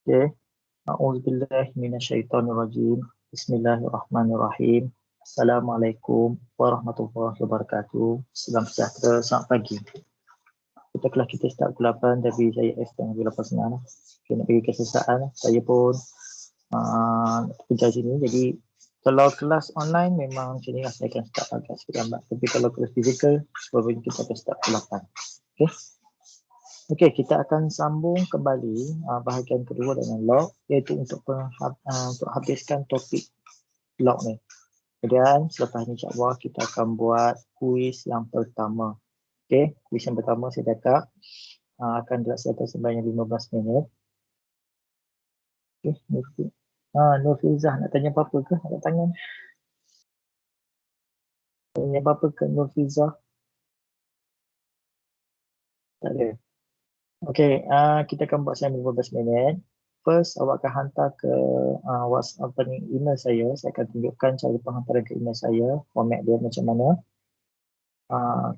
Okay. A'udzubillahi minasyaitonirrajim. Bismillahirrahmanirrahim. Assalamualaikum warahmatullahi wabarakatuh. Salam sejahtera, selamat pagi. Kita start pukul 8 tapi saya extend pukul 8.30. Okay, nak bagi kesesaan, saya pun kerja sini. Jadi kalau kelas online memang macam ni lah, saya akan start agak sikit lambat. Tapi kalau kelas fizikal, probably kita akan start pukul 8. Okay. Okey, kita akan sambung kembali bahagian kedua dengan log, iaitu untuk habiskan topik log ni. Kemudian selepas ni insya-Allah kita akan buat kuis yang pertama. Okey, kuis yang pertama saya cakap akan dilaksanakan sebanyak 15 minit. Okey, Nur Filzah nak tanya apa-apa ke? Angkat tangan. Tanya apa-apa ke Nur Filzah? Tak ada. Okey, kita akan buat selama 15 minit. First, awak akan hantar ke WhatsApp ni, email saya. Saya akan tunjukkan cara penghantaran ke email saya, format dia macam mana.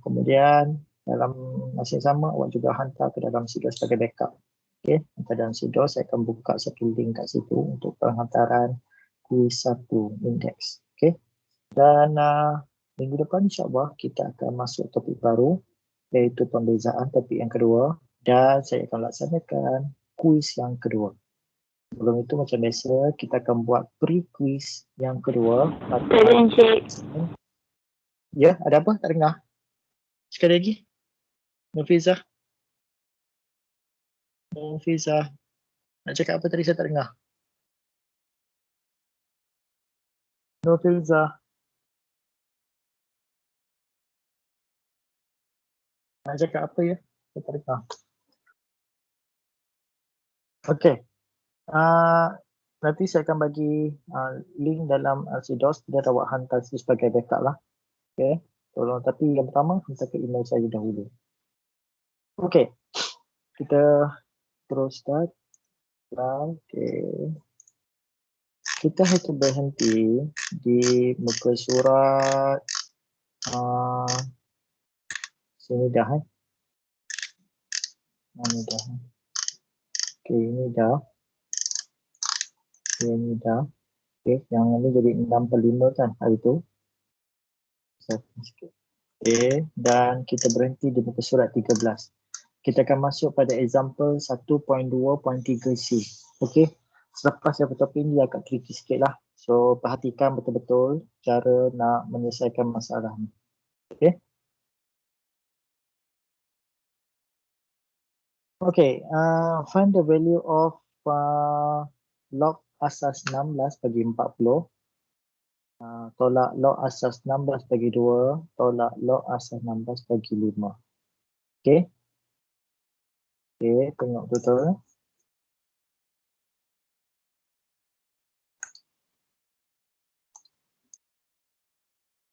Kemudian, dalam masa yang sama, awak juga hantar ke dalam Sido sebagai backup. Okey, hantar dalam Sido, saya akan buka satu link kat situ untuk penghantaran kuis 1 index. Okey, dan minggu depan insyaAllah kita akan masuk topik baru, iaitu pembezaan topik yang kedua. Dan saya akan laksanakan kuis yang kedua. Sebelum itu macam biasa, kita akan buat pre-quiz yang kedua. Ya, ada apa? Tak dengar? Sekali lagi. Nufizah. Nufizah. Nak cakap apa tadi saya tak dengar? Nufizah. Nak cakap apa ya? Saya tak dengar. Okey. Nanti saya akan bagi link dalam Sidos. Dia awak hantar sebagai backup lah. Okey. Tolong. Tapi yang pertama, hantar ke email saya dahulu. Okey. Kita terus start. Okey. Kita harus berhenti di muka surat sini dah. Ini dah. Okey, ini dah. Okay, ini dah. Okey, yang ini jadi 65 kan hari tu. Okey, dan kita berhenti di muka surat 13. Kita akan masuk pada example 1.2.3c. Okey, selepas saya topik ini agak tricky sikit lah. So, perhatikan betul-betul cara nak menyelesaikan masalah ni. Okey. Okay, find the value of log asas 16 bagi 40. Tolak log asas 16 bagi 2. Tolak log asas 16 bagi 5. Okay. Okay, tengok betul.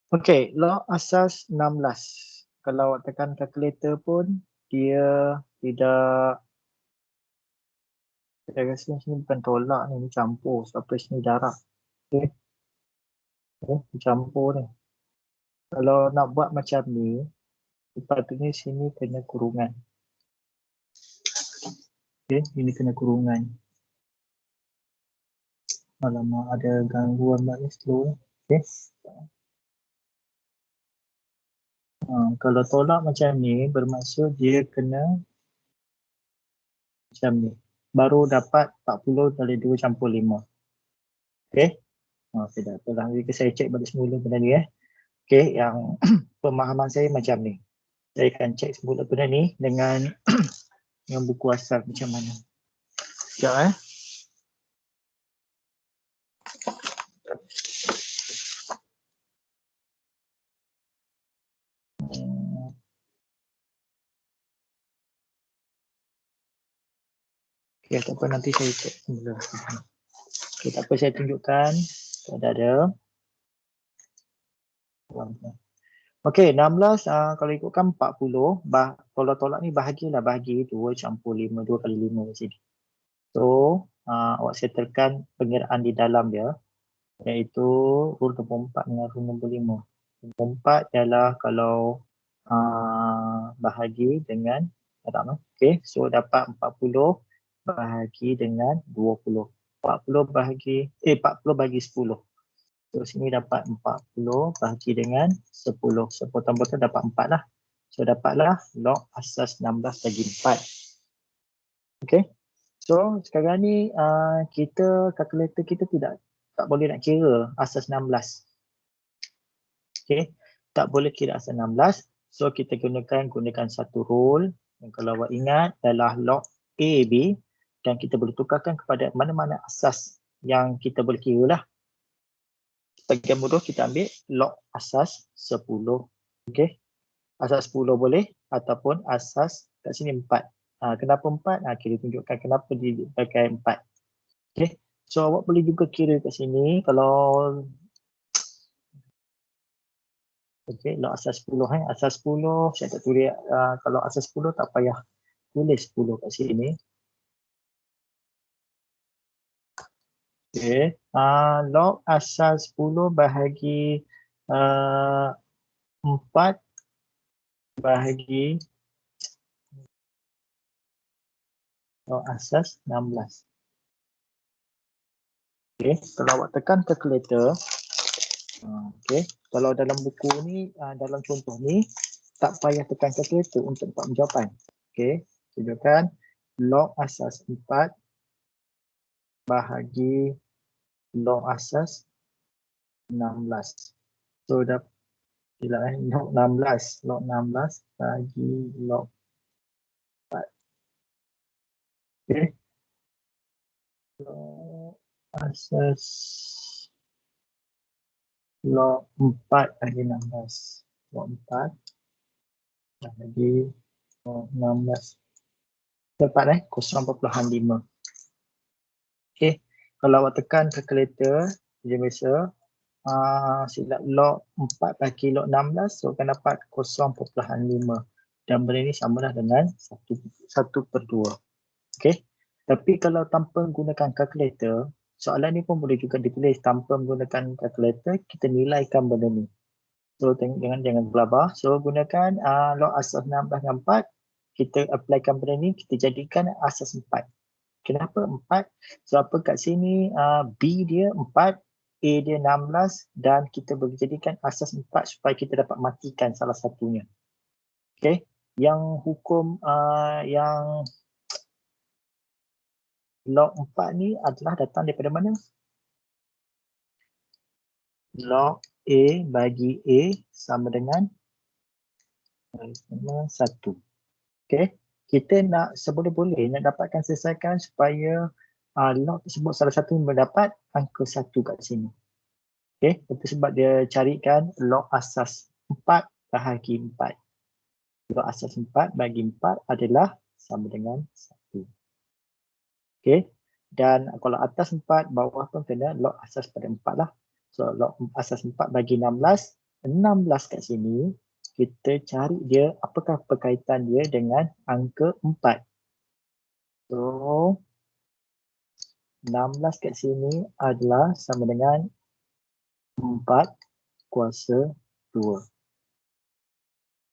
Okay, log asas 16. Kalau awak tekan calculator pun, dia tidak, saya rasa sini bukan tolak ni, campur. Sebab sini darab. Okay. Campur ni. Kalau nak buat macam ni, sepatutnya sini kena kurungan. Okay, ini kena kurungan. Alamak, ada gangguan ni slow. Okay. Kalau tolak macam ni, bermaksud dia kena macam ni. Baru dapat 40 kali 2 campur 5. Okay. Tidak apalah. Jadi saya cek balik semula benda ni. Okay, yang pemahaman saya macam ni. Saya akan cek semula benda ni dengan yang buku asal macam mana. Sekejap Okay, tak apa, nanti saya cek semula. Okay, tak apa, saya tunjukkan. Ada. Okey, 16 kalau ikutkan 40, kalau tolak ni bahagilah, bahagi 2 campur 5, 2 kali 5 macam ni. So, awak settlekan pengiraan di dalam dia, iaitu rule 24 dengan rule 65. 24 ialah kalau bahagi dengan, okey, so dapat 40 bahagi dengan 20. 40 bagi 10. So sini dapat 40 bahagi dengan 10. So potong-potong dapat 4 lah. So dapatlah log asas 16 bagi 4. Okay. So sekarang ni kita kalkulator kita tak boleh nak kira asas 16. Okay. Tak boleh kira asas 16. So kita gunakan satu rule. Yang kalau awak ingat adalah log AB. Dan kita boleh tukarkan kepada mana-mana asas yang kita boleh kira lah. Bagi mudah kita ambil log asas 10. Okey. Asas 10 boleh ataupun asas kat sini 4. Kenapa 4? Kita tunjukkan kenapa dipakai 4. Okey. So awak boleh juga kira kat sini kalau okey, log asas 10 asas 10 saya tak tulis kalau asas 10 tak payah tulis 10 kat sini. Okey. Log asas 10 bahagi 4 bahagi log asas 16. Okey, kalau awak tekan calculator, okey, kalau dalam buku ni, dalam contoh ni, tak payah tekan calculator untuk dapat jawapan. Okey, tunjukkan log asas 4 bahagi log asas 16. So, log 16. Log 16 bahagi log 4. Okey. Log asas log 4 bahagi 16. Log 4 bahagi log 16. Dapat 0.5. Okey. Kalau awak tekan calculator, dia biasa silap log 4 bagi log 16, so akan dapat 0.5. Dan benda ni samalah dengan 1/2. Okey. Tapi kalau tanpa menggunakan calculator, soalan ni pun boleh juga ditulis tanpa menggunakan calculator, kita nilaikan benda ni. So jangan gelabah. So gunakan log asas 16 dengan 4, kita applykan benda ni, kita jadikan asas 4. Kenapa 4? Sebab kat sini B dia 4, A dia 16 dan kita boleh jadikan asas 4 supaya kita dapat matikan salah satunya. Okay. Yang hukum yang log 4 ni adalah datang daripada mana? Log A bagi A sama dengan 1. Okay. Kita nak seboleh-boleh nak dapatkan selesaikan supaya log tersebut salah satu mendapat angka 1 kat sini. Okay, itu sebab dia carikan log asas 4 bahagi 4. Log asas 4 bagi 4 adalah sama dengan 1. Okay, dan kalau atas 4, bawah pun kena log asas pada 4 lah. So log asas 4 bagi 16, 16 kat sini, kita cari dia apakah perkaitan dia dengan angka 4. So 16 kat sini adalah sama dengan 4 kuasa 2.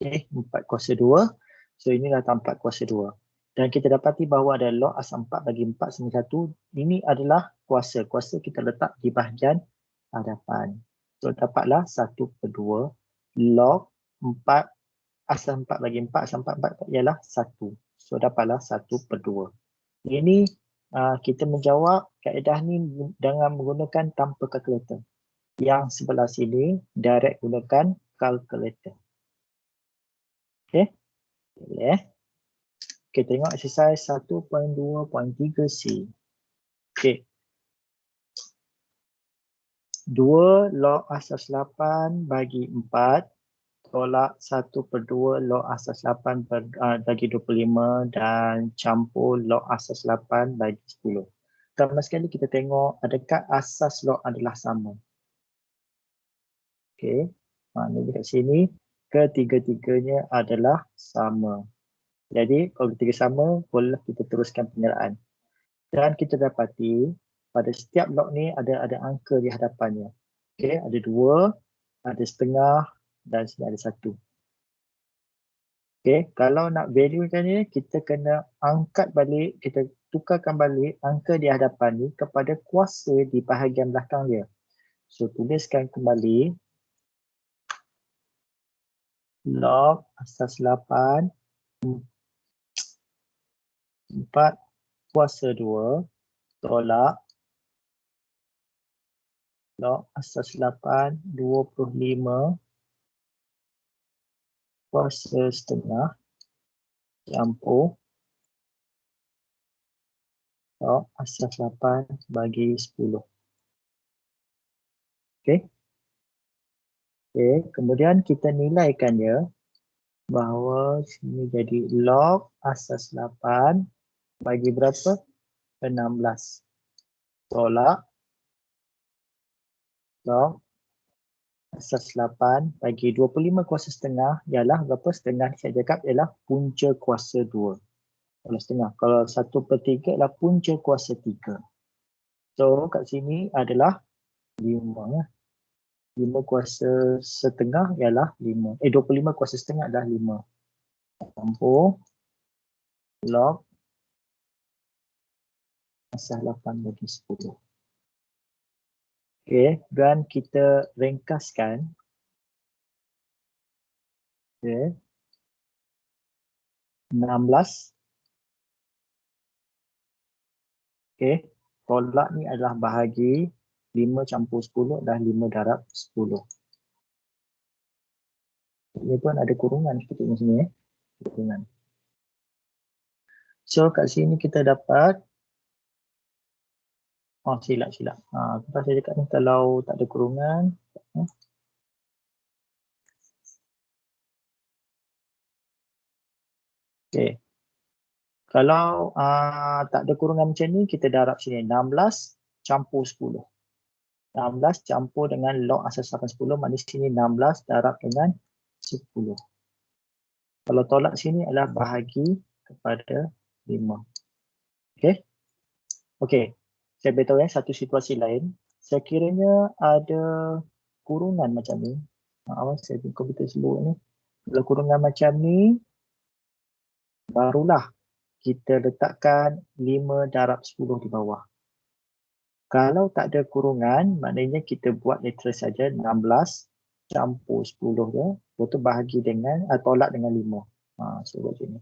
Okay, 4 kuasa 2. So inilah 4 kuasa 2. Dan kita dapati bahawa ada log asas 4 bagi 4 sama 1. Ini adalah kuasa. Kuasa kita letak di bahagian hadapan. So dapatlah 1/2 log 4 asas 4 bagi 4 asas 4 ialah 1. So dapatlah 1/2. Ini kita menjawab kaedah ni dengan menggunakan tanpa kalkulator. Yang sebelah sini direct gunakan kalkulator. Okay. Boleh. Okay, tengok exercise 1.2.3c. Okay. 2 log asas 8 bagi 4 tolak 1/2 log asas 8 bagi 25 dan campur log asas 8 bagi 10. Pertama sekali kita tengok adakah asas log adalah sama. Okay. Maknanya kat sini ketiga-tiganya adalah sama. Jadi kalau ketiga sama, boleh kita teruskan penyeraan. Dan kita dapati pada setiap log ni ada angka di hadapannya. Okey, ada 2, ada setengah dan sini ada 1. Okay, kalau nak valuekan ni, kita kena angkat balik, kita tukarkan balik angka di hadapan ni kepada kuasa di bahagian belakang dia. So, tuliskan kembali log asas 8 4 kuasa 2 tolak log asas 8 25 kuasa setengah campur log asas 8 bagi 10. Okey. Okey, kemudian kita nilaikan dia bahawa sini jadi log asas 8 bagi berapa? 16. Tolak log asas 8 bagi 25 kuasa setengah ialah berapa? Setengah saya cakap ialah punca kuasa 2. Kalau setengah. Kalau 1/3 ialah punca kuasa 3. So kat sini adalah 5. 5 kuasa setengah ialah 5. 25 kuasa setengah adalah 5. Campur log asas 8 bagi 10. Okey, dan kita ringkaskan. Okey. 16. Okey, tolak ni adalah bahagi 5 campur 10 adalah 5 darab 10. Ini pun ada kurungan seperti ini sini. Kurungan. So kat sini kita dapat, oh silap. Apa saya cakap ni kalau tak ada kurungan. Okey. Kalau tak ada kurungan macam ni, kita darab sini 16 campur 10. 16 campur dengan log asas 8 10, maknanya sini 16 darab dengan 10. Kalau tolak sini adalah bahagi kepada 5. Okey. Okey. Saya beritahu satu situasi lain. Sekiranya ada kurungan macam ni. Awas saya punya komputer slow ni. Kalau kurungan macam ni, barulah kita letakkan 5 darab 10 di bawah. Kalau tak ada kurungan, maknanya kita buat literal saja 16 campur 10 je. Lepas tu bahagi dengan, tolak dengan 5. So buat macam ni.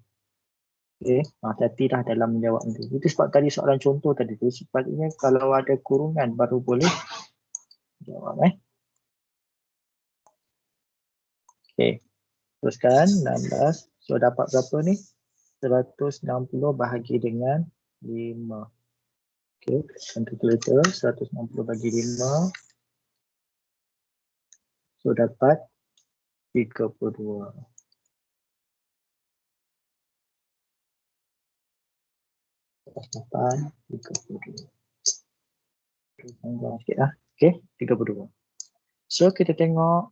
Okey, hati-hatilah dalam menjawab ni. Itu sebab tadi soalan contoh tadi tu, sepatutnya kalau ada kurungan baru boleh jawab. Okey, teruskan 16. So dapat berapa ni? 160 bahagi dengan 5. Okey, calculator 160 bagi 5. So dapat 32. Dapat 32. Tambah sikit lah. Okey, 32. So kita tengok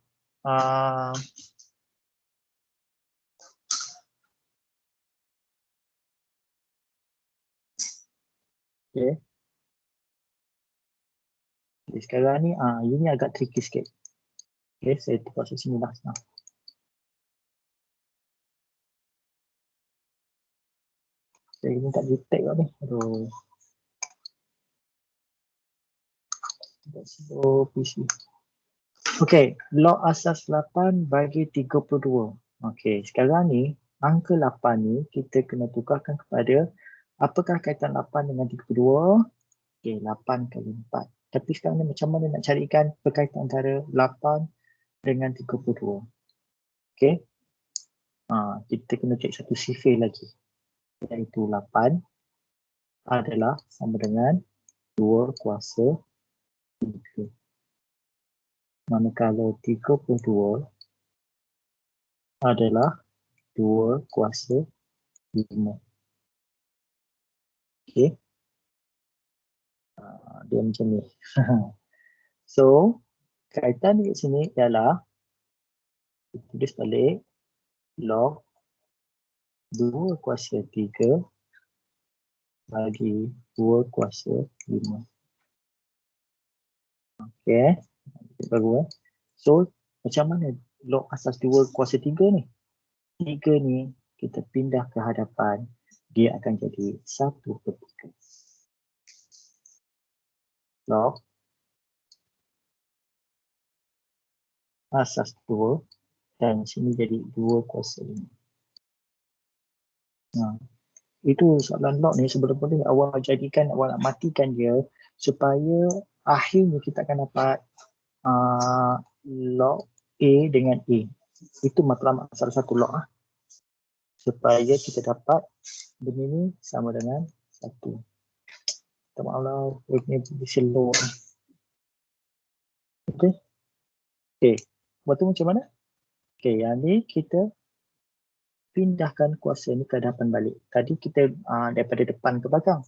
okey. Okay, sekarang ni ini agak tricky sikit. Okey, saya terpaksa sini lah sekarang. Saya ni tak detect lah ni. Aduh. So PC. Okey, log asas 8 bagi 32. Okey, sekarang ni angka 8 ni kita kena tukarkan kepada apakah kaitan 8 dengan 32? Okey, 8 kali 4. Tapi sekarang ni macam mana nak carikan perkaitan antara 8 dengan 32? Okey. Kita kena cek satu sifir lagi. Iaitu 8 adalah sama dengan 2 kuasa 3. Manakala 32 adalah 2 kuasa 5. Okey. Dia macam ni. So, kaitan di sini ialah tulis balik log 2 kuasa 3 bagi 2 kuasa 5. Okey. Baru So, macam mana log asas 2 kuasa 3 ni? 3 ni kita pindah ke hadapan, dia akan jadi 1/3. Log asas 2 dan sini jadi 2/5. Itu soalan log ni sebelum-belum awal jadikan, awal nak matikan dia supaya akhirnya kita akan dapat log A dengan A. Itu matlamat salah satu log supaya kita dapat benda ni sama dengan 1. Minta maaf lah, webnya slow. Okey. Buat tu macam mana? Okey, yang ni kita pindahkan kuasa ni ke hadapan balik. Tadi kita daripada depan ke belakang.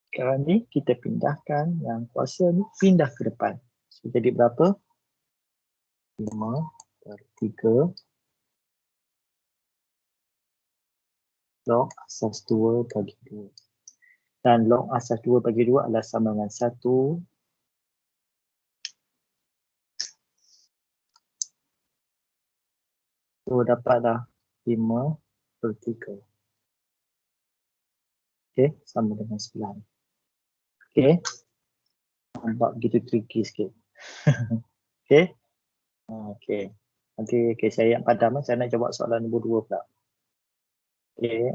Sekarang ni kita pindahkan yang kuasa ni pindah ke depan. So, jadi berapa? 5/3 log asas 2/2. Dan log asas 2/2 adalah sama dengan 1. So dapatlah 5/3. Okey, sama dengan 9. Okey. Nampak begitu tricky sikit. Okey. Okey. Nanti saya yang padam, saya nak jawab soalan nombor 2 pula. Okey,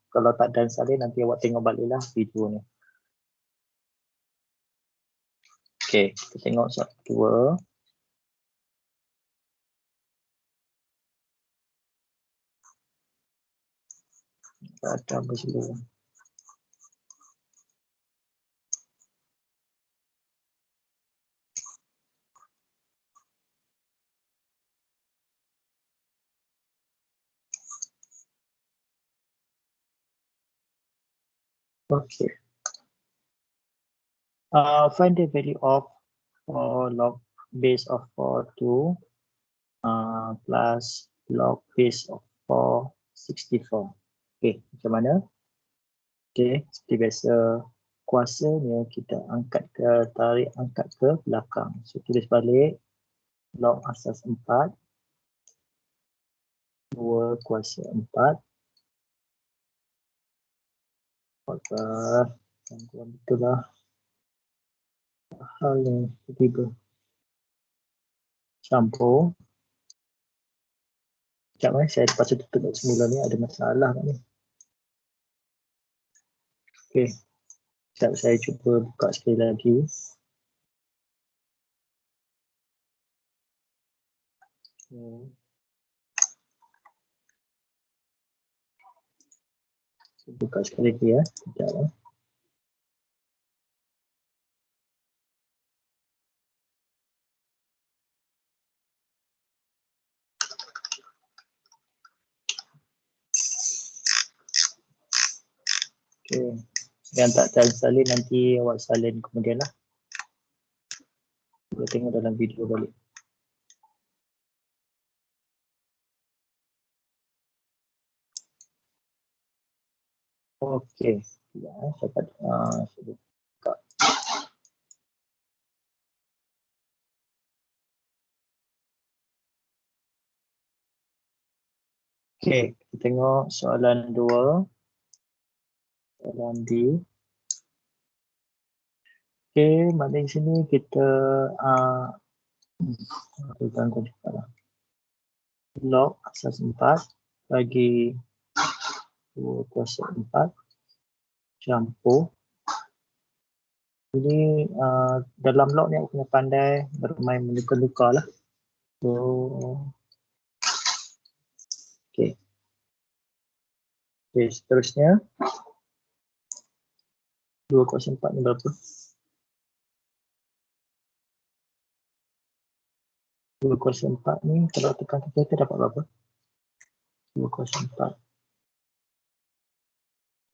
kalau tak dan salin nanti awak tengok baliklah video ni. Okey, kita tengok soalan 2. Padam dulu. Okay. Find the value of log base of 42 plus log base of 464. Okay, macam mana? Okay, seperti biasa kuasanya kita angkat ke belakang. So tulis balik log asas 4 2 kuasa 4. Apakah gangguan betul lah hal yang tiba-tiba campur. Sekejap saya terpaksa tutup semula ni, ada masalah kat ni. Okey, sekejap saya cuba buka sekali lagi. Buka sekali lagi ya. Sekejap lah. Okay. Yang tak salin nanti awak salin kemudian lah. Kita tengok dalam video balik. Okey. Ya, saya buka. Okey, kita tengok soalan 2. Soalan B. Okey, pada sini kita log asas 4 bagi 2/4 campur. Jadi dalam log ni aku kena pandai bermain meluka-luka lah. So, okey. Okey, seterusnya 2/4 ni berapa? 2/4 ni kalau tekan kita dapat berapa? 2/4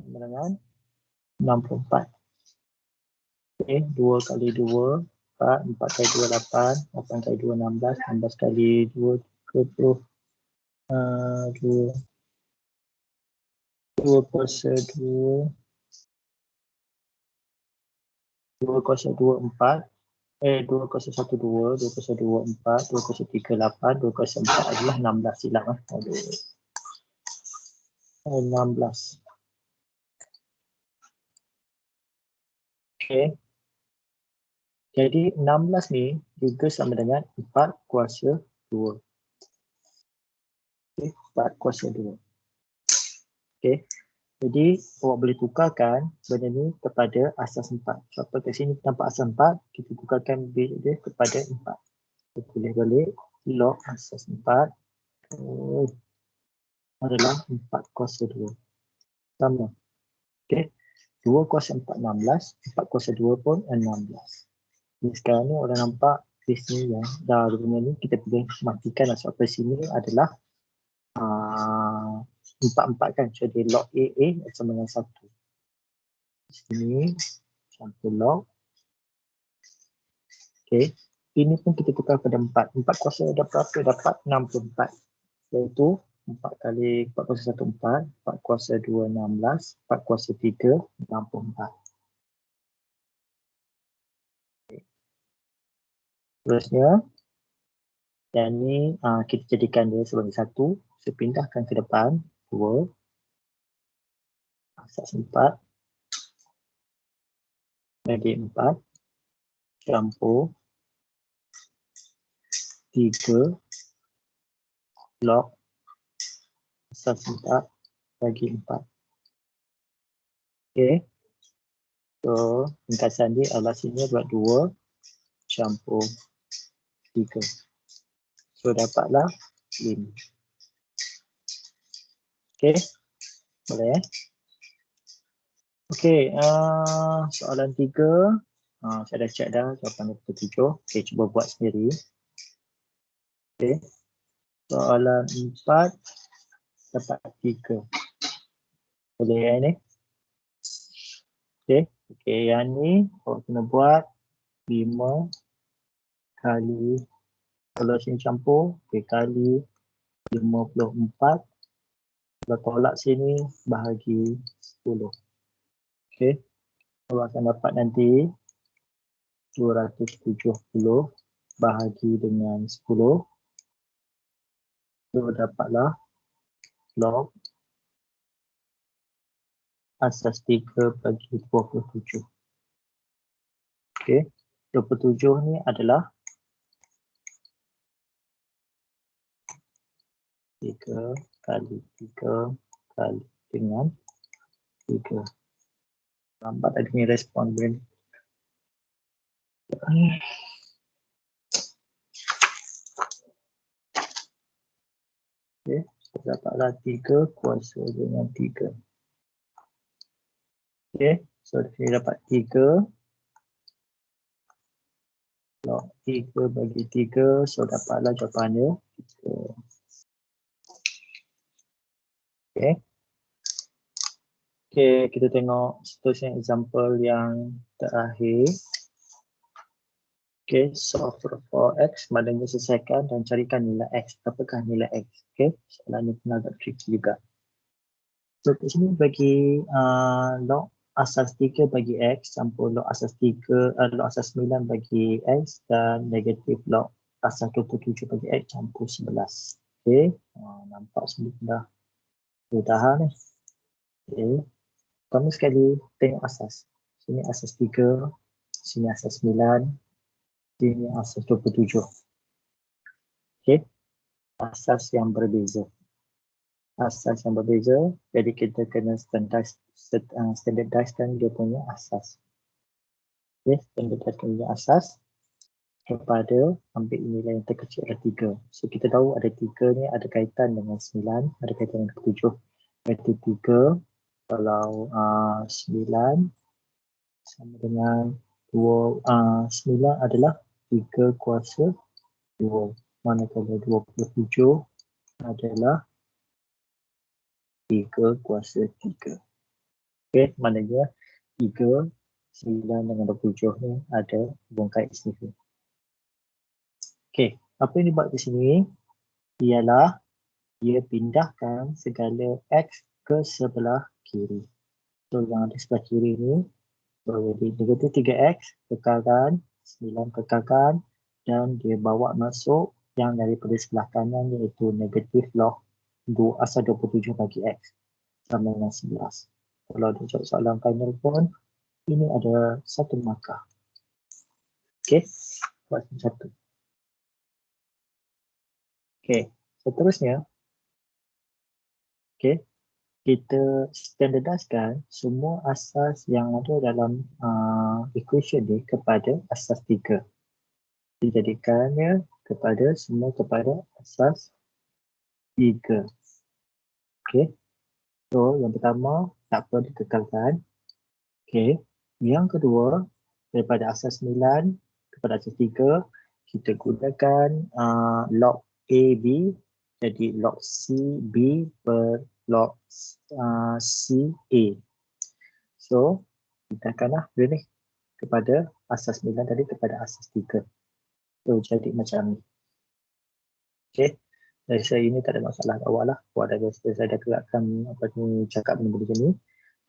sama dengan 64. Okey, 2 kali 2 4, 4 kali 2 8, 8 kali 2 16, 16 kali 2 20. 2/2 2/4 2/12 2/24 2/38 2/4 adalah 16 silap . 16. Okey. Jadi 16 ni juga sama dengan 4 kuasa 2. Okey, 4 kuasa 2. Okey. Jadi awak boleh tukarkan benda ni kepada asas 4. Sebab kat sini nampak asas 4, kita tukarkan dia kepada 4. Kita tulis balik log asas 4 adalah 4 kuasa 2. Sama. Okey. 2 kuasa 4, 16. 4 kuasa 2 pun 16. Jadi sekarang ni orang nampak di sini yang dah benda ni kita boleh matikan lah. Sebab sini adalah 4 kan. So dia log A sama dengan 1. Di sini campur log. Okey. Ini pun kita tukar pada 4. 4 kuasa dapat berapa? Dapat 64. Iaitu 4 kali 4 kuasa 1, 4. 4 kuasa 2, 16. 4 kuasa 3, 64. Terusnya, yang ni kita jadikan dia sebagai 1. Saya pindahkan ke depan. 2. Asas 4. Bagi 4. Campur 3 log asas 4 bagi 4. Okey. So, ringkasan dia adalah sini buat 2 campur 3. So, dapatlah 5. Okey. Boleh. Okey. Soalan 3. Saya dah check dah jawapan dia 7. Okey, cuba buat sendiri. Okey. Soalan 4 dapat 3. Boleh yang ni? Okey. Okey, yang ni awak kena buat 5 kali, kalau sini campur, kali 54. Kalau tolak sini, bahagi 10. Okey. Awak akan dapat nanti 270 bahagi dengan 10. So, dapatlah log asas 3 bagi 27. Okey. 27 ni adalah 3 kali 3 kali dengan 3. Lambat ada ni respon dia. Okey, dapatlah 3 kuasa dengan 3. Okey, so kita dapat 3 log 3 bagi 3, so dapatlah jawapannya 3. Okey. Okey, kita tengok seterusnya example yang terakhir. Okey, solve for x, maknanya selesaikan dan carikan nilai x. Apakah nilai x? Okey, soalan ini pun agak tricky juga. So, kat sini bagi log asas 3 bagi x campur log asas 9 bagi x dan negatif log asas 27 bagi x campur 11. Okey, nampak semua dah tahan ni. Okey, pertama sekali tengok asas. Sini asas 3, sini asas 9, sini asas 27. Okey, asas yang berbeza. Asas yang berbeza, jadi kita kena standardizekan dia punya asas. Okey, standardizekan dia asas kepada ambil nilai yang terkecil ada 3. So kita tahu ada 3 ni ada kaitan dengan 9, ada kaitan dengan 7. Iaitu 3 kalau 9 sama dengan 9 adalah 3 kuasa 2. Manakala 27 adalah 3 kuasa 3. Okey, maknanya 3, 9 dengan 27 ni ada hubungan kait signifikan. Okey, apa yang dibuat di sini ialah dia pindahkan segala x ke sebelah kiri. So yang di sebelah kiri ni jadi negatif 3x kekalkan, 9 kekalkan dan dia bawa masuk yang daripada sebelah kanan iaitu negatif log asas 27 bagi x. sama dengan 11. Kalau dia jawab soalan final pun, ini ada 1 markah. Okey, buat satu. Okey, seterusnya, okey, kita standardiskan semua asas yang ada dalam equation ni kepada asas 3. Dijadikannya semua kepada asas 3. Okey. So, yang pertama tak perlu dikekalkan. Okey. Yang kedua, daripada asas 9 kepada asas 3, kita gunakan log AB jadi log CB per log CA. So, kita akanlah beri kepada asas 9 tadi kepada asas 3. So, jadi macam ni. Okey. Dari saya ini tak ada masalah awal lah. Buat ada saya dah gerakkan apa ni cakap benda macam ni.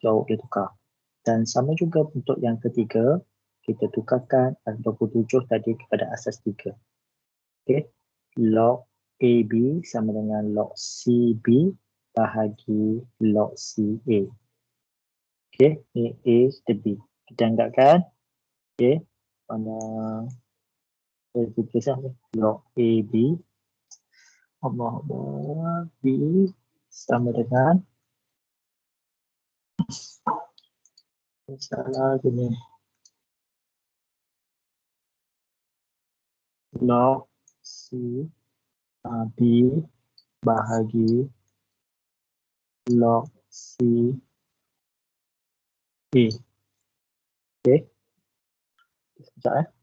Jawab dia tukar. Dan sama juga untuk yang ketiga, kita tukarkan 27 tadi kepada asas 3. Okey. Log AB sama dengan log CB bahagi log CA. Okey, ini A kita B. Kita anggapkan. Okey. Pada log AB Allah B sama dengan salah gini log C B bahagi log C A. Okey. Sekejap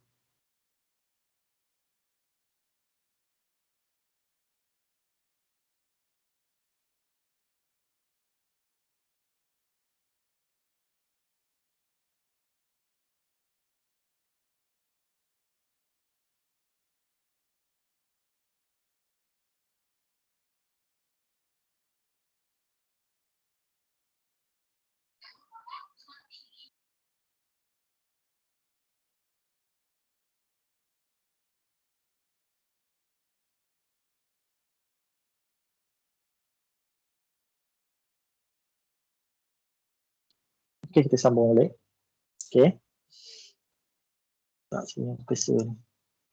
Okey, kita sambung balik. Okey. Tak sini kesun.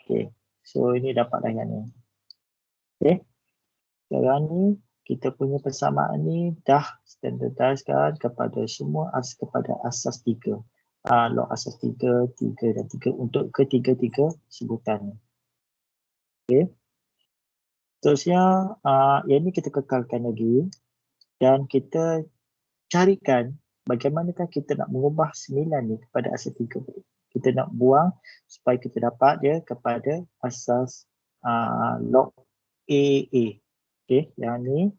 Okey. So ini dapat dah yang ni. Okey. Sekarang ni kita punya persamaan ni dah standardiskan kepada semua kepada asas 3. Log asas 3, 3 dan 3 untuk ketiga-tiga sebutan ni. Okey. Seterusnya, yang ni kita kekalkan lagi dan kita carikan bagaimanakah kita nak mengubah 9 ni kepada asas 3. Kita nak buang supaya kita dapat dia kepada asas log AA. Okey, yang ni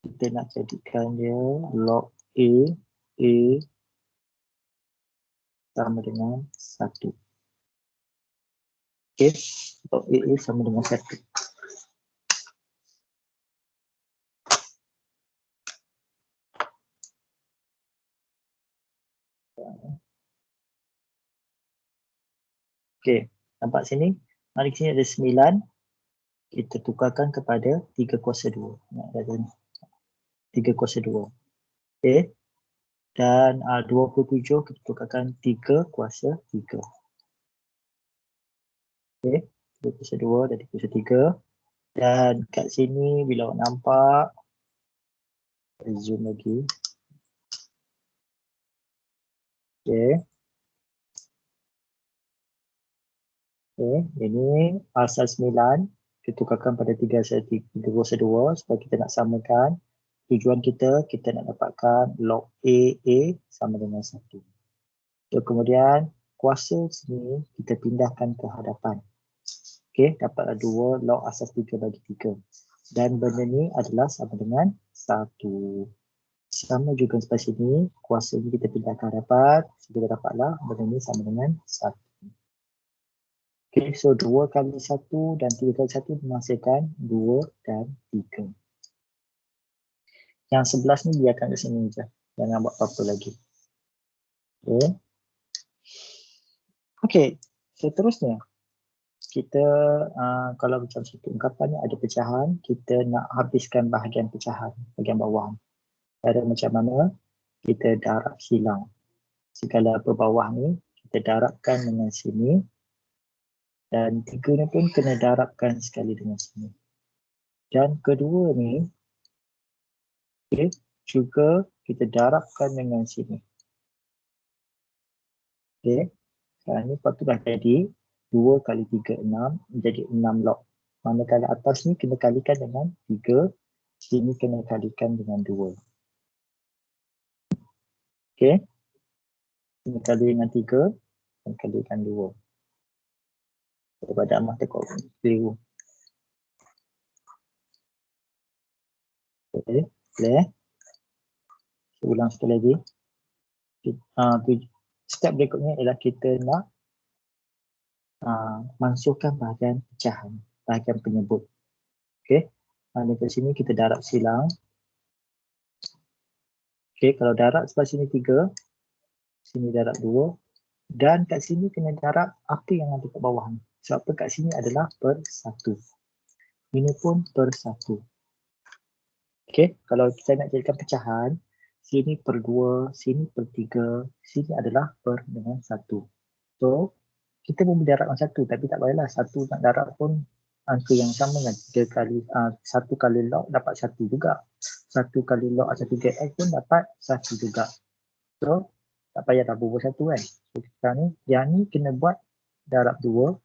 kita nak jadikan dia log A sama dengan 1. Okey, log A sama dengan 1. Okey, nampak sini? Mari sini ada 9. Kita tukarkan kepada 3 kuasa 2. Nak ada 3 kuasa 2. Okey. Dan 27 kita tukarkan 3 kuasa 3. Okey, 3 kuasa 2 dan 3 kuasa 3. Dan kat sini bila awak nampak, zoom lagi. Okey. Okay, ini asas 9 kita tukarkan pada 3 kuasa 2 supaya kita nak samakan. Tujuan kita nak dapatkan log AA sama dengan 1. So, kemudian kuasa sini kita pindahkan ke hadapan. Okey, dapatlah 2 log asas 3 bagi 3. Dan benda ni adalah sama dengan 1. Sama juga seperti sini, kuasa ni kita pindahkan ke hadapan. So, kita dapatlah benda ni sama dengan 1. Okay, so 2 kali 1 dan 3 kali 1 menghasilkan 2 dan 3. Yang 11 ni biarkan ke sini je. Jangan buat apa-apa lagi. Okay. Okay, seterusnya. Kita, kalau macam satu ungkapan ni ada pecahan, kita nak habiskan bahagian pecahan, bahagian bawah. Cara macam mana kita darab silang. Segala apa bawah ni kita darabkan dengan sini. Dan 3 ni pun kena darabkan sekali dengan sini. Dan kedua ni, okay, juga kita darabkan dengan sini. Okay. Sekarang ni patutlah jadi 2 kali 3, 6. Menjadi 6 log. Manakala atas ni kena kalikan dengan 3. Sini kena kalikan dengan 2. Okay. Kena kali dengan 3. Kena kalikan 2. Daripada Amah tekok keliru. Okay. Boleh. Saya ulang sekali lagi. Step berikutnya ialah kita nak masukkan bahagian pecahan, bahagian penyebut. Okey. Di sini kita darab silang. Okey, kalau darab sebelah sini 3, sini darab 2 dan kat sini kena darab apa yang ada kat bawah ni. Sebab apa kat sini adalah per 1. Ini pun per 1. Okey, kalau kita nak jadikan pecahan, sini per 2, sini per 3, sini adalah per dengan 1. So, kita pun boleh darab dengan 1 tapi tak payahlah. 1 nak darab pun angka yang sama kan. 1 kali log dapat 1 juga. 1 kali log A1 X pun dapat 1 juga. So, tak payah dah bubuh 1 kan. So, sekarang ni, yang ni kena buat darab 2.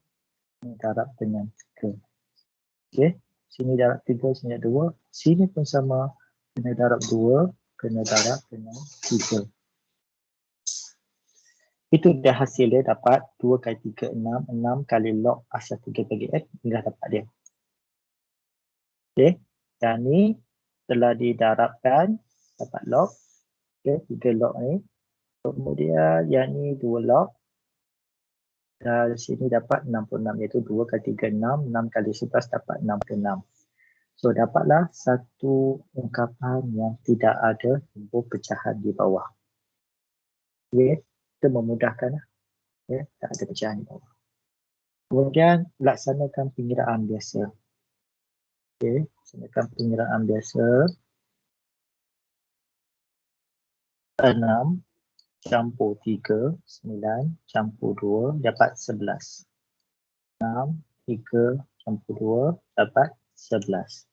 Ini darab dengan 3. Okey. Sini darab 3, sini darab 2. Sini pun sama. Kena darab 2, kena darab dengan 3. Itu dah hasil dia dapat 2 kali 3, 6. 6 kali log A1 bagi X. Dah dapat dia. Okey. Yang ni telah didarabkan. Dapat log. Okey. 3 log ni. Kemudian yang ni 2 log. Dan sini dapat 66. Iaitu 2 kali 3, 6. 6 kali 11 dapat 66. So dapatlah satu ungkapan yang tidak ada huruf pecahan di bawah. Okey. Itu memudahkan. Okay. Tak ada pecahan di bawah. Kemudian laksanakan pengiraan biasa. Okey, laksanakan pengiraan biasa. 6 campur 3, 9 campur 2 dapat 11. 6, 3 campur 2 dapat 11.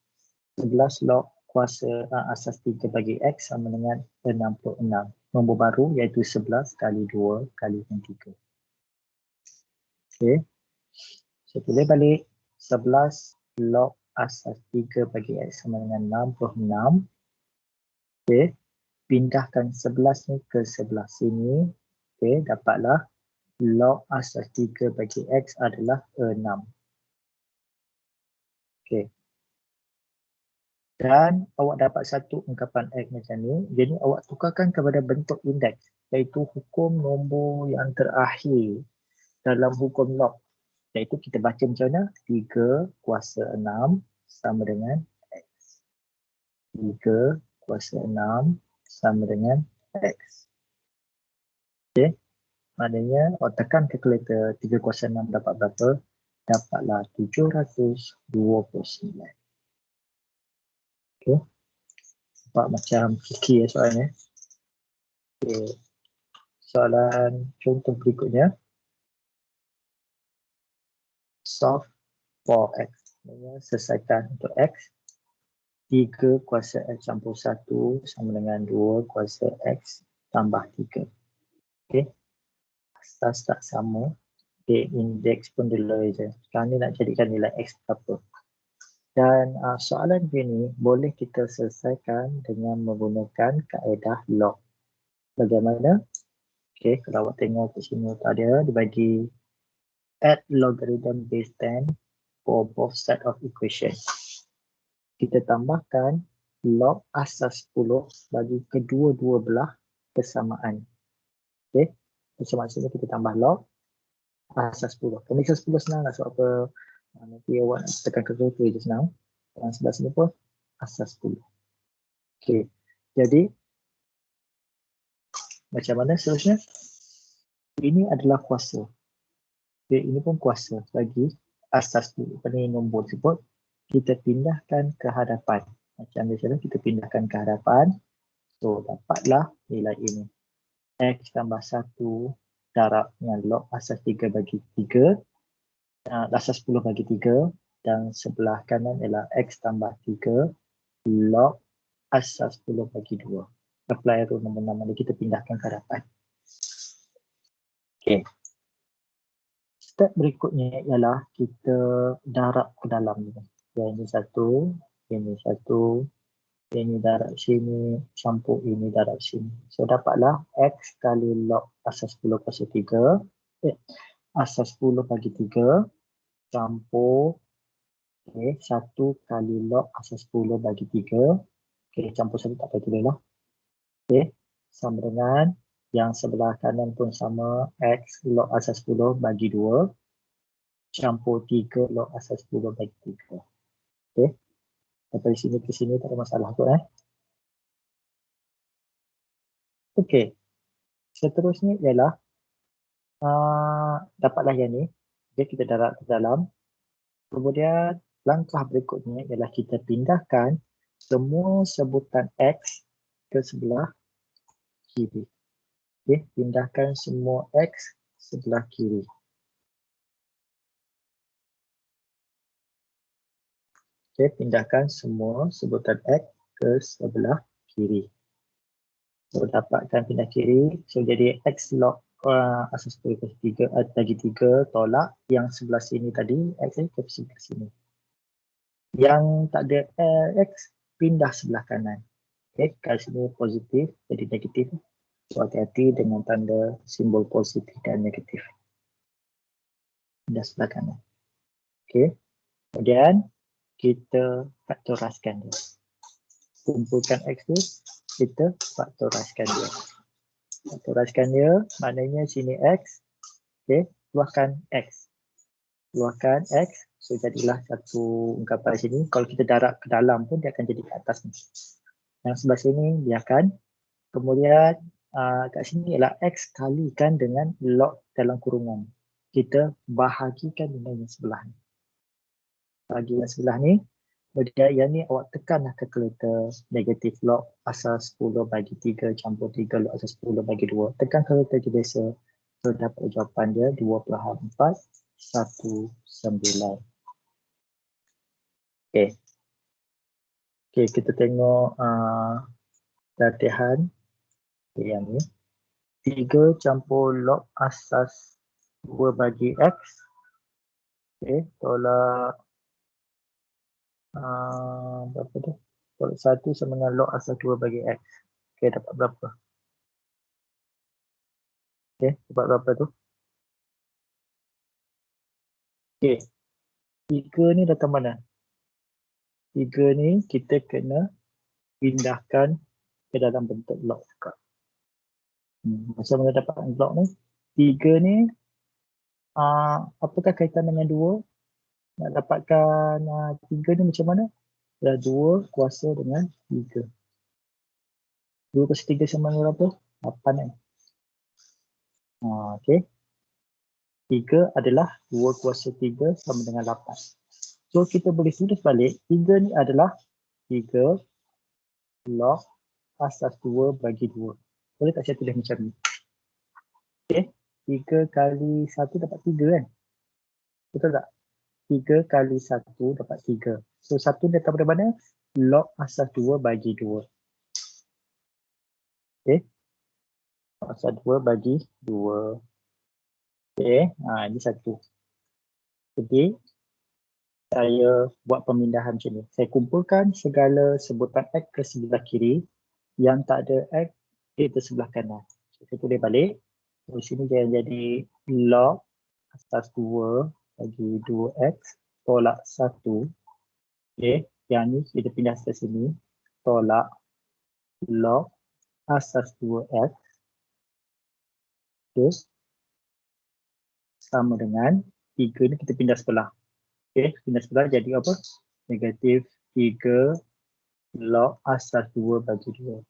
11 log kuasa asas 3 bagi X sama dengan 66. Nombor baru iaitu 11 kali 2 kali 3. Okey. So, tulis balik 11 log asas 3 bagi X sama dengan 66. Okey. Pindahkan 11 ni ke sebelah sini. Okey, dapatlah log asas 3 bagi X adalah 6. Okey. Dan awak dapat satu ungkapan X macam ni. Jadi awak tukarkan kepada bentuk indeks. Iaitu hukum nombor yang terakhir dalam hukum log. Iaitu kita baca macam mana? 3 kuasa 6 sama dengan X. 3 kuasa 6 sama dengan X. Okey. Maknanya awak tekan kalkulator 3 kuasa 6 dapat berapa? Dapatlah 729. Okey. Nampak macam tricky soalan. Okey. Soalan contoh berikutnya. Solve for X. Maksudnya selesaikan untuk X. 3 kuasa X campur 1 sama dengan 2 kuasa X tambah 3. Okey. Asas tak sama. Okay, indeks pun delay je. Sekarang ni nak jadikan nilai X berapa. Dan soalan ini boleh kita selesaikan dengan menggunakan kaedah log. Bagaimana? Okey, kalau awak tengok ke sini tak ada, dibagi add logarithm base 10 for both set of equation. Kita tambahkan log asas 10 bagi kedua-dua belah persamaan. Okey, persamaan sini kita tambah log asas 10. Pemisah 10 senang lah sebab apa? Nanti awak tekan kalkulator je senang. Dan sebelah sini pun asas 10. Okey. Jadi macam mana seterusnya? Ini adalah kuasa. Okay, ini pun kuasa bagi asas dulu. Pada nombor tersebut kita pindahkan ke hadapan. Macam biasa kita pindahkan ke hadapan. So dapatlah nilai ini. X tambah 1 darab dengan log asas 3 bagi 3. Asas 10 bagi 3. Dan sebelah kanan ialah X tambah 3 log asas 10 bagi 2. Apply rule nombor 6 kita pindahkan ke hadapan. Okay. Step berikutnya ialah kita darab ke dalam ni. Yang ini satu, ini satu, ini darab sini, campur ini darab sini. So dapatlah X kali log asas 10 kuasa 3, asas 10 bagi 3, campur 1 kali log asas 10 bagi 3. Okay, campur satu tak payah tulis lah. Okay, sama dengan yang sebelah kanan pun sama, X log asas 10 bagi 2, campur 3 log asas 10 bagi 3. Okay, sampai sini ke sini tak ada masalah kot. Okay, seterusnya ialah dapatlah yang ni. Okay, kita darab ke dalam. Kemudian langkah berikutnya ialah kita pindahkan semua sebutan X ke sebelah kiri. Okay, pindahkan semua X sebelah kiri. Okay, pindahkan semua sebutan X ke sebelah kiri. So, dapatkan pindah kiri. So, jadi X log asas 10 bagi 3 tolak. Yang sebelah sini tadi, X ni ke sebelah sini. Yang tak ada X, pindah sebelah kanan. Okay, kat sini positif, jadi negatif. So, hati-hati dengan tanda simbol positif dan negatif. Pindah sebelah kanan. Okay. Kemudian, kita faktoraskan dia. Kumpulkan X tu, kita faktoraskan dia. Faktoraskan dia, maknanya sini X. Okay, keluarkan X. Keluarkan X, so jadilah satu ungkapan sini. Kalau kita darab ke dalam pun, dia akan jadi ke atas ni. Yang sebelah sini, biarkan. Kemudian, kat sini ialah X kalikan dengan log dalam kurungan. Kita bahagikan dengan yang sebelah ni. Bagi yang sebelah ni, kemudian yang ni awak tekanlah kalkulator negatif log asas 10 bagi 3 campur 3 log asas 10 bagi 2. Tekan kalkulator je biasa. So dapat jawapan dia 2.419. Okay. Okay, kita tengok latihan yang ni. 3 campur log asas 2 bagi X. Okay, tolak berapa tu? Tolak 1 sama dengan log asas 2 bagi X. Okay, dapat berapa? Okay, dapat berapa tu? Okay, 3 ni datang mana? 3 ni kita kena pindahkan ke dalam bentuk log juga. Macam mana dapat log ni? 3 ni apakah kaitan dengan 2? Nak dapatkan 3 ni macam mana? Dah 2 kuasa dengan 3. 2 kuasa 3 sama dengan berapa? 8 kan? Okay. 3 adalah 2 kuasa 3 sama dengan 8. So kita boleh tulis balik 3 ni adalah 3 log asas 2 bagi 2. Boleh tak saya tulis macam ni? Okay. 3 kali 1 dapat 3 kan? Betul tak? 3 kali 1 dapat 3. So 1 datang dari mana? Log asas 2 bagi 2. Okay. Asas 2 bagi 2. Okay. Ini 1. Jadi saya buat pemindahan macam ni. Saya kumpulkan segala sebutan X ke sebelah kiri. Yang tak ada X, dia ke sebelah kanan. So, saya tulis balik. Di sini dia jadi log asas 2 bagi 2X tolak 1. Okay. Yang ni kita pindah ke sini. Tolak log asas 2X. Terus sama dengan 3 ni kita pindah sebelah. Okay, pindah sebelah jadi apa? Negatif 3 log asas 2 bagi 2.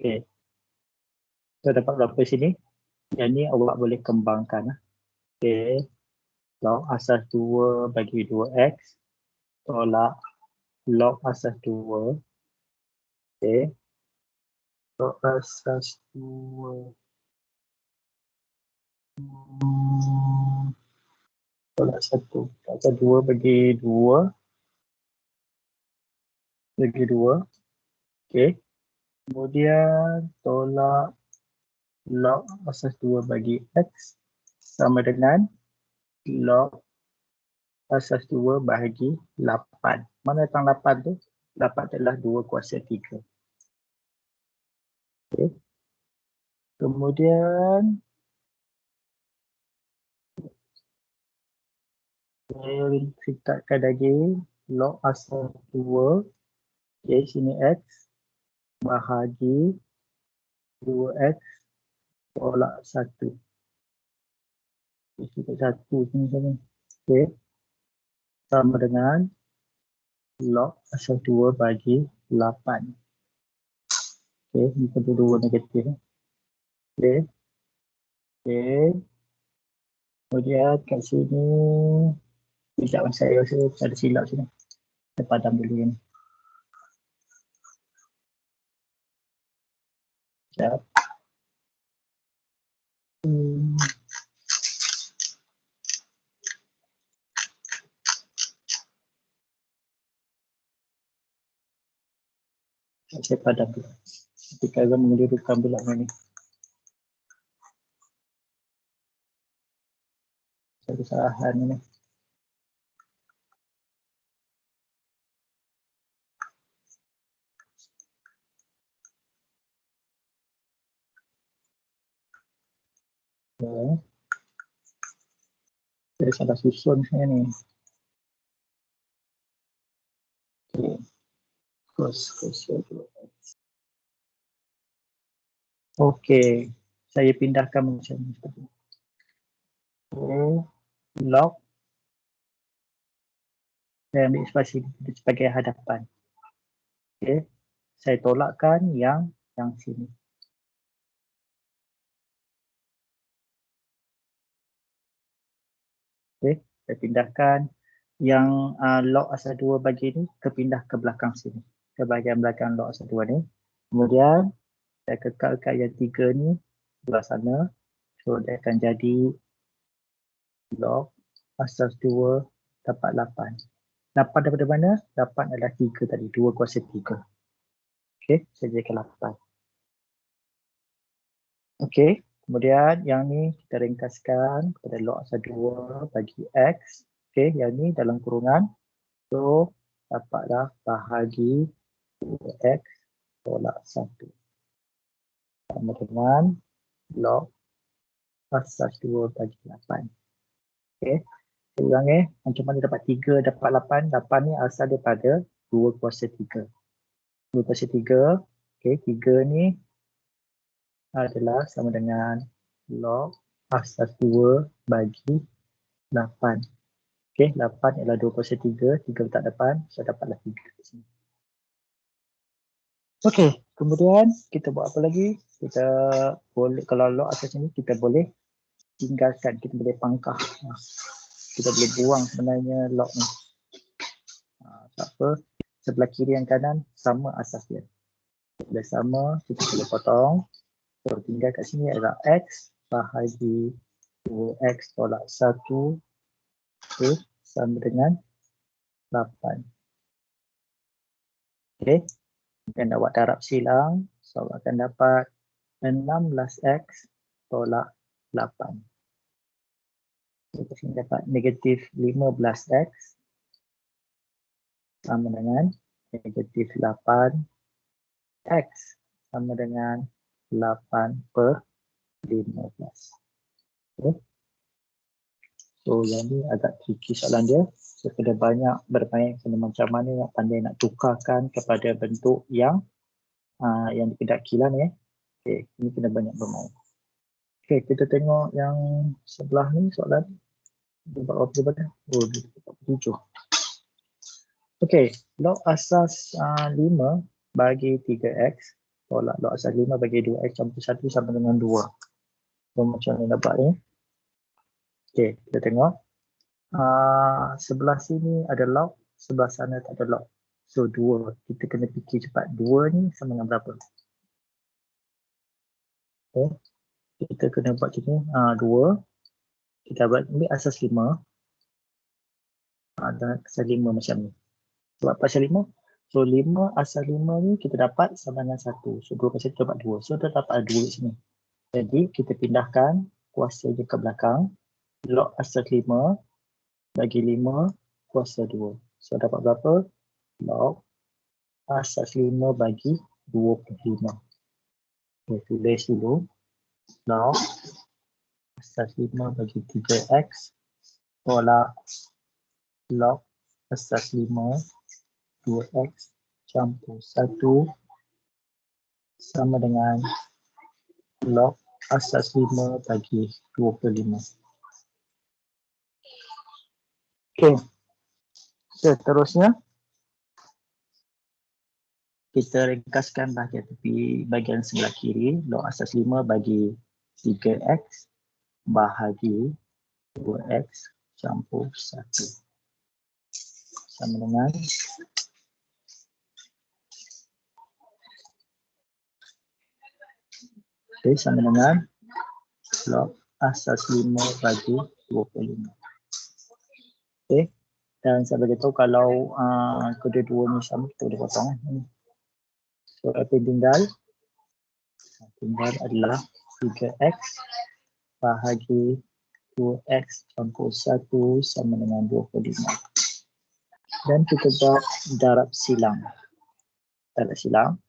Okay. So dapat berapa sini? Yang ni awak boleh kembangkan. Okay. Log asas 2 bagi 2X tolak log asas 2 Okey. Log asas 2. Tolak 1. Asas 2 bagi 2. Bagi 2. Okey. Kemudian tolak log asas 2 bagi X sama dengan log asas 2 bahagi 8. Mana datang 8 tu? 8 adalah 2 kuasa 3. Okay. Kemudian saya tingkatkan lagi log asas 2. Okay, sini X bahagi 2X tolak 1. Kita 1 sini saja. Okay. Sama dengan log asas 2 bagi 8. Okay, ni kedua-dua negatif. Okay. Okay. Kemudian kat sini, sekejap saya rasa ada silap sini. Saya padam dulu ni. Sekejap. Saya padam dulu. Ketika saya mengelirukan bilangan ni. Ada kesalahan ni. Ya. Saya salah susun saya ni. Okay. Okey. Saya pindahkan macam ni. Okay. Log. Saya ambil spasi sebagai hadapan. Okay. Saya tolakkan yang sini. Okay. Saya pindahkan yang log asas 2 bagi ni kepindah ke belakang sini. Ke bahagian belakang log asas 2 ni. Kemudian saya kekalkan yang 3 ni sebelah sana. So dia akan jadi log asas 2 dapat 8. 8 daripada mana? 8 adalah 3 tadi. 2 kuasa 3. Okey, saya jadikan 8. Okey, kemudian yang ni kita ringkaskan kepada log asas 2 bagi X. Okey, yang ni dalam kurungan. So, dapatlah bahagi 2X tolak 1. Sama dengan log asas 2 bagi 8. Okey, saya ulang macam mana dapat 3 dapat 8. 8 ni asal daripada 2 kuasa 3. 2 kuasa 3. Okey, 3 ni adalah sama dengan log asas 2 bagi 8. Okey, 8 ialah 2 kuasa 3. 3 letak depan, so dapatlah 3 di sini. Okey, kemudian kita buat apa lagi? Kita boleh, kalau log asas ini kita boleh tinggalkan, kita boleh pangkah. Kita boleh buang sebenarnya log ni. Tak apa, sebelah kiri yang kanan sama asas dia. Bila sama, kita boleh potong. So, tinggal kat sini adalah X bahagi 2X tolak 1. Okay, sama dengan 8. Okay, dan nak buat darab silang, so akan dapat 16X tolak 8. Kita sini dapat negatif 15X sama dengan negatif 8X sama dengan 8/15. Okay. So yang ni agak tricky soalan dia. So kena banyak bermain, kena macam mana nak pandai nak tukarkan kepada bentuk yang dikendaki lah ni. Okay, ini kena banyak bermain. Okay, kita tengok yang sebelah ni soalan. Oh, 7. Okay, log asas 5 bagi 3X tolak log asas 5 bagi 2X campur 1 sama dengan 2. So macam ni dapat ni. Okay, kita tengok. Sebelah sini ada log, sebelah sana tak ada log. So 2. Kita kena fikir cepat. 2 ni sama dengan berapa? Okay. Kita kena buat macam ni. 2. Kita ambil asas 5. Dan asas 5 macam ni. Sebab asas 5. So 5 asas 5 ni kita dapat sama dengan 1. So 2 pasal kita dapat 2. So kita dapat 2 di sini. Jadi kita pindahkan kuasa je ke belakang. Log asas 5 bagi 5 kuasa 2. So dapat berapa? Log asas 5 bagi 25. Okay, tulis dulu. Log asas 5 bagi 3x tolak log asas 5 2x campur 1 sama dengan log asas 5 bagi 25. Okey. Seterusnya kita ringkaskan bahagian sebelah kiri. Log asas 5 bagi 3x bahagi 2x campur 1 sama dengan sama dengan log asas 5 bagi 25. Okey. Dan saya beritahu kalau kedua-dua ni sama, kita boleh potong. So apa yang tinggal? Tinggal adalah 3x bahagi 2x campur 1 sama dengan 25. Dan kita buat darab silang. Darab silang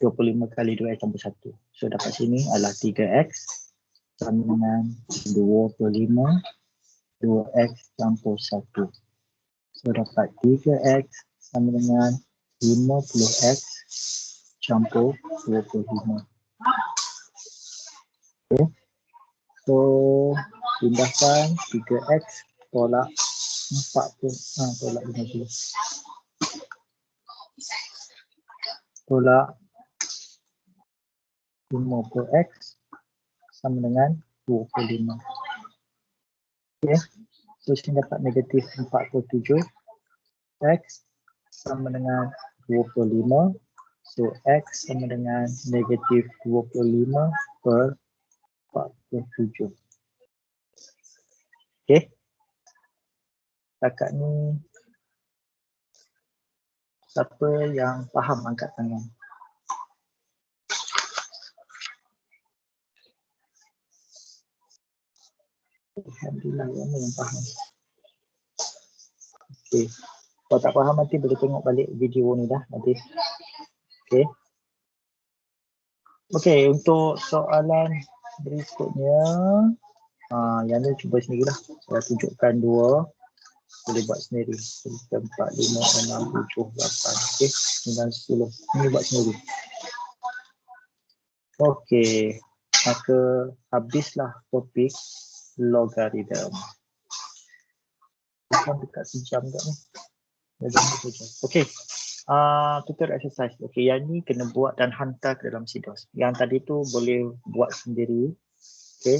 25 kali 2x campur 1. So dapat sini adalah 3x sama dengan 25 2x campur 1. So dapat 3x sama dengan 50x campur 25. Okay. So pindahkan 3x tolak 40 tolak 50. Tolak 50x sama dengan 25. Okay. So sini dapat negatif 47 x sama dengan 25. So x sama dengan negatif 25 per 47. Okay. Setakat ni siapa yang faham angkat tangan? Alhamdulillah, ramai yang faham. Okay. Kalau tak faham nanti boleh tengok balik video ni dah nanti. Okay. Okay, untuk soalan berikutnya. Yang ni cuba sendirilah. Saya tunjukkan 2. Boleh buat sendiri. 4, 5, 6, 7, 8. Okay. 9, 10. Ini buat sendiri. Okay. Maka habislah topik logaritma. Bukan dekat sejam tak ni. Okay. Tutorial exercise. Okay, yang ni kena buat dan hantar ke dalam sidos. Yang tadi tu boleh buat sendiri. Okay,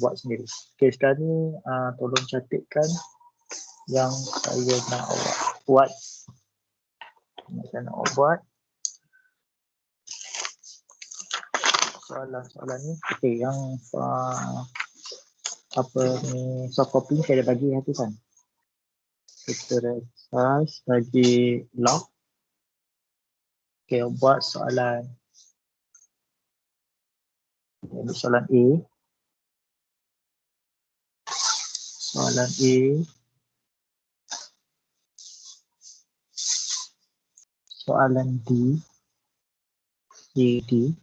buat sendiri. Okay, sekarang ni tolong catatkan yang saya nak buat. Saya nak buat soalan-soalan ni. Okay, yang apa ni soft copy saya dah bagi hatikan. Tutorial exercise bagi log. Okay, buat soalan. Ambil soalan A. Soalan A. Soalan D. D.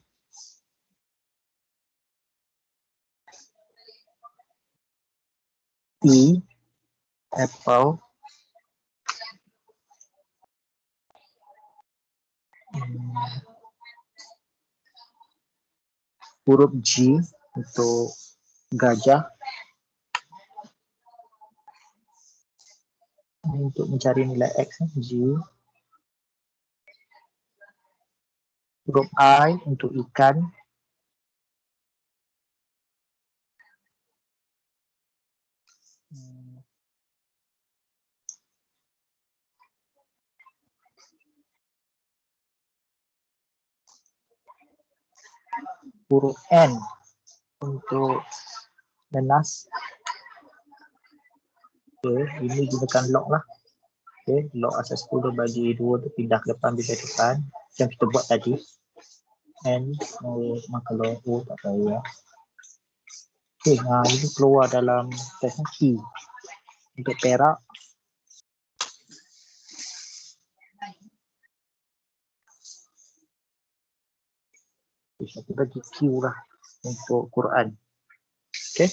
E. Apple. Huruf G untuk gajah. Ini untuk mencari nilai X, G. Huruf I untuk ikan. huruf N untuk nenas. Okay, ini gunakan lock lah. Okay, lock asas 10 bagi 2 tu pindah ke depan bisa depan. Yang kita buat tadi. N, kalau O tak tahu ya. Okay, ini keluar dalam test key. Untuk perak. Satu lagi Q lah untuk Quran. Okay.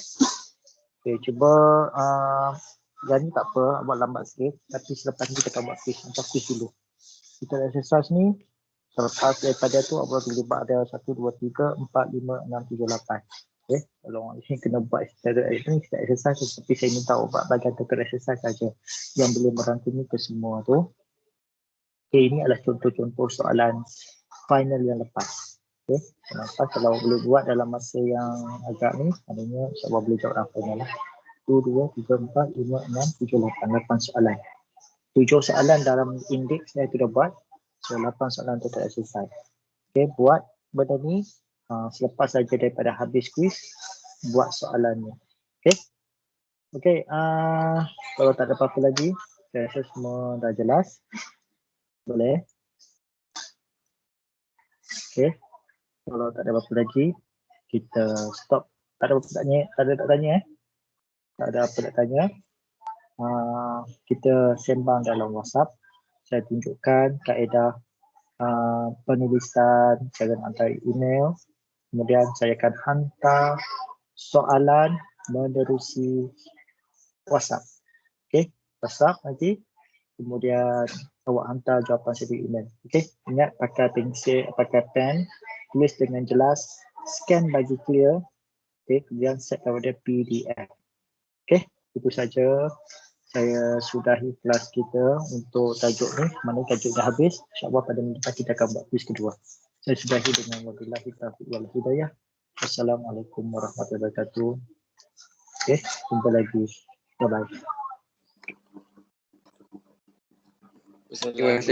Okay, cuba yang ni tak apa, buat lambat sikit. Tapi selepas ni kita akan buat quiz. Macam quiz dulu. Kita exercise ni, selepas daripada tu, apa boleh buat ada 1, 2, 3, 4, 5, 6, 7, 8. Okay. Kalau orang ni kena buat secara ni, kita exercise. Tapi saya minta buat bagian tutur exercise saja. Yang boleh merangkumi ke semua tu. Okay, ini adalah contoh-contoh soalan final yang lepas. Okay. Kenapa kalau boleh buat dalam masa yang agak ni, maknanya insyaAllah boleh jawab dalam final lah. 1, 2, 3, 4, 5, 6, 7, 8. 8 soalan. 7 soalan dalam indeks saya sudah buat. So 8 soalan total exercise. Okay, buat benda ni selepas saja daripada habis quiz, buat soalan ni. Okay. Okay, kalau tak ada apa-apa lagi, saya rasa semua dah jelas. Boleh. Okay. Kalau tak ada apa-apa lagi, kita stop. Tak ada apa tanya, tak ada tanya. Tak ada apa nak tanya. Kita sembang dalam WhatsApp. Saya tunjukkan kaedah penulisan, saya akan hantar email. Kemudian saya akan hantar soalan menerusi WhatsApp. Okay, WhatsApp nanti. Kemudian awak hantar jawapan saya di email. Okay, ingat pakai pensel, pakai pen, tulis dengan jelas, scan bagi clear. Okay, kemudian set kepada PDF. Okay, itu saja. Saya sudahi kelas kita untuk tajuk ni. Mana tajuk dah habis. InsyaAllah pada minggu depan kita akan buat quiz kedua. Saya sudahi dengan wabillahi taufiq wal hidayah. Wassalamualaikum warahmatullahi wabarakatuh. Okay, jumpa lagi. Bye-bye. Terima kasih.